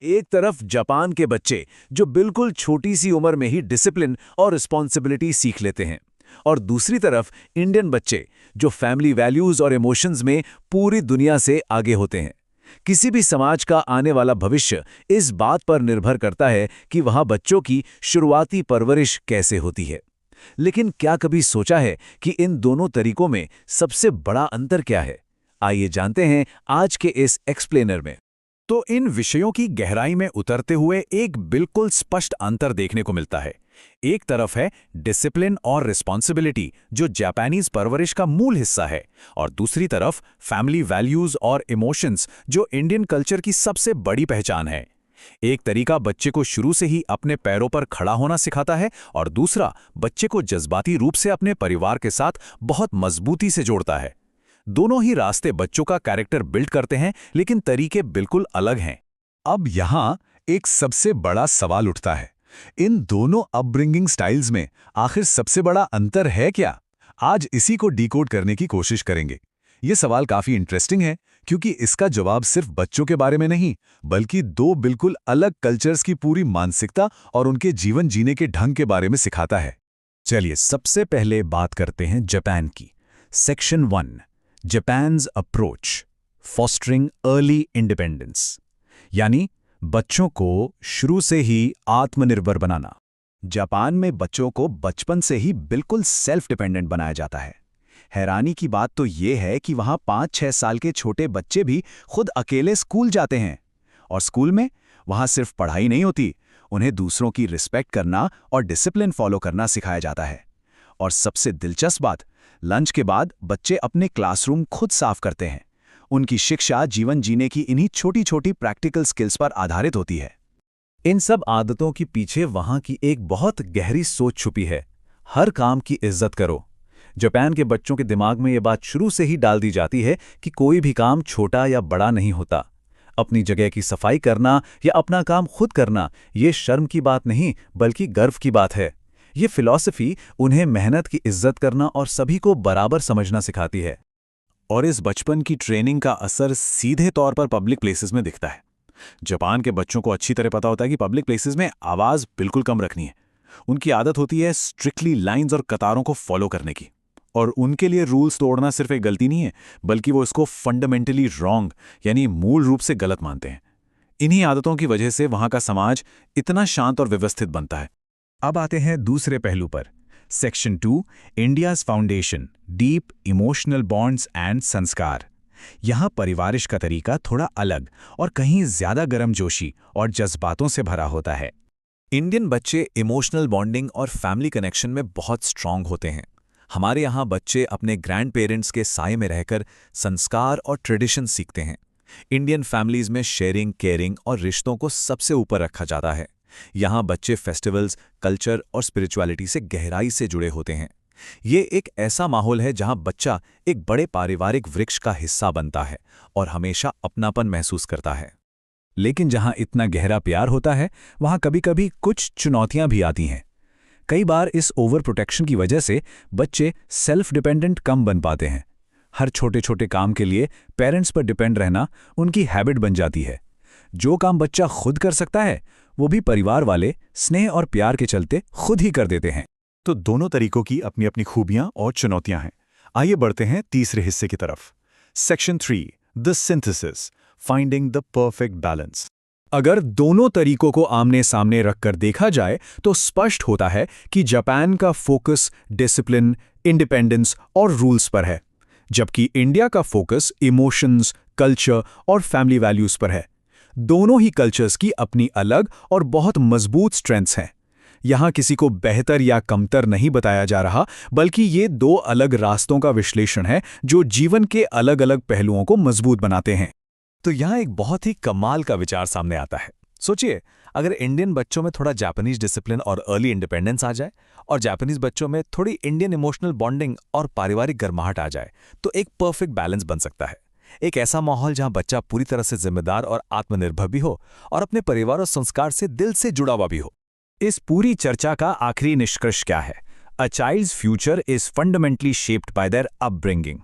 एक तरफ जापान के बच्चे जो बिल्कुल छोटी सी उम्र में ही डिसिप्लिन और रिस्पॉन्सिबिलिटी सीख लेते हैं, और दूसरी तरफ इंडियन बच्चे जो फैमिली वैल्यूज और इमोशंस में पूरी दुनिया से आगे होते हैं। किसी भी समाज का आने वाला भविष्य इस बात पर निर्भर करता है कि वहाँ बच्चों की शुरुआती परवरिश कैसे होती है। लेकिन क्या कभी सोचा है कि इन दोनों तरीकों में सबसे बड़ा अंतर क्या है? आइए जानते हैं आज के इस एक्सप्लेनर में। तो इन विषयों की गहराई में उतरते हुए एक बिल्कुल स्पष्ट अंतर देखने को मिलता है। एक तरफ है डिसिप्लिन और रिस्पॉन्सिबिलिटी जो जापानीज परवरिश का मूल हिस्सा है, और दूसरी तरफ फैमिली वैल्यूज और इमोशंस जो इंडियन कल्चर की सबसे बड़ी पहचान है। एक तरीका बच्चे को शुरू से ही अपने पैरों पर खड़ा होना सिखाता है, और दूसरा बच्चे को जज्बाती रूप से अपने परिवार के साथ बहुत मजबूती से जोड़ता है। दोनों ही रास्ते बच्चों का कैरेक्टर बिल्ड करते हैं, लेकिन तरीके बिल्कुल अलग हैं। अब यहां एक सबसे बड़ा सवाल उठता है, इन दोनों अपब्रिंगिंग स्टाइल्स में आखिर सबसे बड़ा अंतर है क्या? आज इसी को डिकोड करने की कोशिश करेंगे। ये सवाल काफी इंटरेस्टिंग है, क्योंकि इसका जवाब सिर्फ बच्चों के बारे में नहीं, बल्कि दो बिल्कुल अलग कल्चर्स की पूरी मानसिकता और उनके जीवन जीने के ढंग के बारे में सिखाता है। चलिए सबसे पहले बात करते हैं जापान की। Section 1, Japan's approach fostering early independence, यानी बच्चों को शुरू से ही आत्मनिर्भर बनाना। जापान में बच्चों को बचपन से ही बिल्कुल सेल्फ डिपेंडेंट बनाया जाता है। हैरानी की बात तो ये है कि वहाँ 5-6 साल के छोटे बच्चे भी खुद अकेले स्कूल जाते हैं। और स्कूल में वहाँ सिर्फ पढ़ाई नहीं होती, उन्हें दूसरों की रिस्पेक्ट करना और डिसिप्लिन फॉलो करना सिखाया जाता है। और सबसे दिलचस्प बात, लंच के बाद बच्चे अपने क्लासरूम खुद साफ करते हैं। उनकी शिक्षा जीवन जीने की इन्हीं छोटी छोटी प्रैक्टिकल स्किल्स पर आधारित होती है। इन सब आदतों के पीछे वहाँ की एक बहुत गहरी सोच छुपी है। हर काम की इज्जत करो। जापान के बच्चों के दिमाग में ये बात शुरू से ही डाल दी जाती है कि कोई भी काम छोटा या बड़ा नहीं होता। अपनी जगह की सफाई करना या अपना काम खुद करना ये शर्म की बात नहीं, बल्कि गर्व की बात है। ये फिलॉसफी उन्हें मेहनत की इज्जत करना और सभी को बराबर समझना सिखाती है। और इस बचपन की ट्रेनिंग का असर सीधे तौर पर पब्लिक प्लेसेस में दिखता है। जापान के बच्चों को अच्छी तरह पता होता है कि पब्लिक प्लेसेस में आवाज़ बिल्कुल कम रखनी है। उनकी आदत होती है स्ट्रिक्टली लाइंस और कतारों को फॉलो करने की। और उनके लिए रूल्स तोड़ना सिर्फ एक गलती नहीं है, बल्कि वो इसको फंडामेंटली रॉन्ग, यानी मूल रूप से गलत मानते हैं। इन्हीं आदतों की वजह से वहाँ का समाज इतना शांत और व्यवस्थित बनता है। अब आते हैं दूसरे पहलू पर। Section 2, India's foundation deep emotional bonds and संस्कार। यहाँ परिवारिश का तरीका थोड़ा अलग और कहीं ज्यादा गर्मजोशी और जज्बातों से भरा होता है। इंडियन बच्चे इमोशनल बॉन्डिंग और फैमिली कनेक्शन में बहुत स्ट्रांग होते हैं। हमारे यहाँ बच्चे अपने ग्रैंड पेरेंट्स के साए में रहकर संस्कार और ट्रेडिशन सीखते हैं। इंडियन फैमिलीज में शेयरिंग, केयरिंग और रिश्तों को सबसे ऊपर रखा जाता है। यहाँ बच्चे फेस्टिवल्स, कल्चर और स्पिरिचुअलिटी से गहराई से जुड़े होते हैं। ये एक ऐसा माहौल है जहाँ बच्चा एक बड़े पारिवारिक वृक्ष का हिस्सा बनता है और हमेशा अपनापन महसूस करता है। लेकिन जहाँ इतना गहरा प्यार होता है, वहाँ कभी-कभी कुछ चुनौतियाँ भी आती हैं। कई बार इस ओवर प्रोटेक्शन की वजह से बच्चे सेल्फ डिपेंडेंट कम बन पाते हैं। हर छोटे छोटे काम के लिए पेरेंट्स पर डिपेंड रहना उनकी हैबिट बन जाती है। जो काम बच्चा खुद कर सकता है, वो भी परिवार वाले स्नेह और प्यार के चलते खुद ही कर देते हैं। तो दोनों तरीकों की अपनी अपनी खूबियां और चुनौतियां हैं। आइए बढ़ते हैं तीसरे हिस्से की तरफ। Section 3, the synthesis, finding the perfect balance. अगर दोनों तरीकों को आमने सामने रखकर देखा जाए तो स्पष्ट होता है कि जापान का फोकस डिसिप्लिन, इंडिपेंडेंस और रूल्स पर है, जबकि इंडिया का फोकस इमोशंस, कल्चर और फैमिली वैल्यूज पर है। दोनों ही कल्चर्स की अपनी अलग और बहुत मजबूत स्ट्रेंथ्स हैं। यहाँ किसी को बेहतर या कमतर नहीं बताया जा रहा, बल्कि ये दो अलग रास्तों का विश्लेषण है जो जीवन के अलग अलग पहलुओं को मजबूत बनाते हैं। तो यहाँ एक बहुत ही कमाल का विचार सामने आता है। सोचिए, अगर इंडियन बच्चों में थोड़ा जापानीज डिसिप्लिन और अर्ली इंडिपेंडेंस आ जाए और जापानीज बच्चों में थोड़ी इंडियन इमोशनल बॉन्डिंग और पारिवारिक गर्माहट आ जाए, तो एक परफेक्ट बैलेंस बन सकता है। एक ऐसा माहौल जहां बच्चा पूरी तरह से जिम्मेदार और आत्मनिर्भर भी हो और अपने परिवार और संस्कार से दिल से जुड़ा हुआ भी हो। इस पूरी चर्चा का आखिरी निष्कर्ष क्या है? A child's future is fundamentally shaped by their upbringing.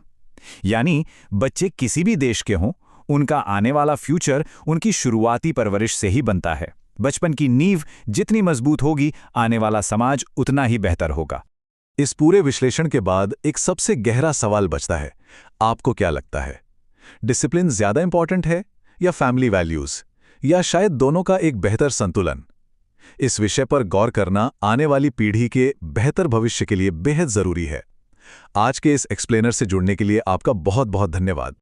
यानी बच्चे किसी भी देश के हों, उनका आने वाला फ्यूचर उनकी शुरुआती परवरिश से ही बनता है। बचपन की नींव जितनी मजबूत होगी, आने वाला समाज उतना ही बेहतर होगा। इस पूरे विश्लेषण के बाद एक सबसे गहरा सवाल बचता है। आपको क्या लगता है, डिसिप्लिन ज्यादा इंपॉर्टेंट है या फैमिली वैल्यूज, या शायद दोनों का एक बेहतर संतुलन? इस विषय पर गौर करना आने वाली पीढ़ी के बेहतर भविष्य के लिए बेहद जरूरी है। आज के इस एक्सप्लेनर से जुड़ने के लिए आपका बहुत बहुत धन्यवाद।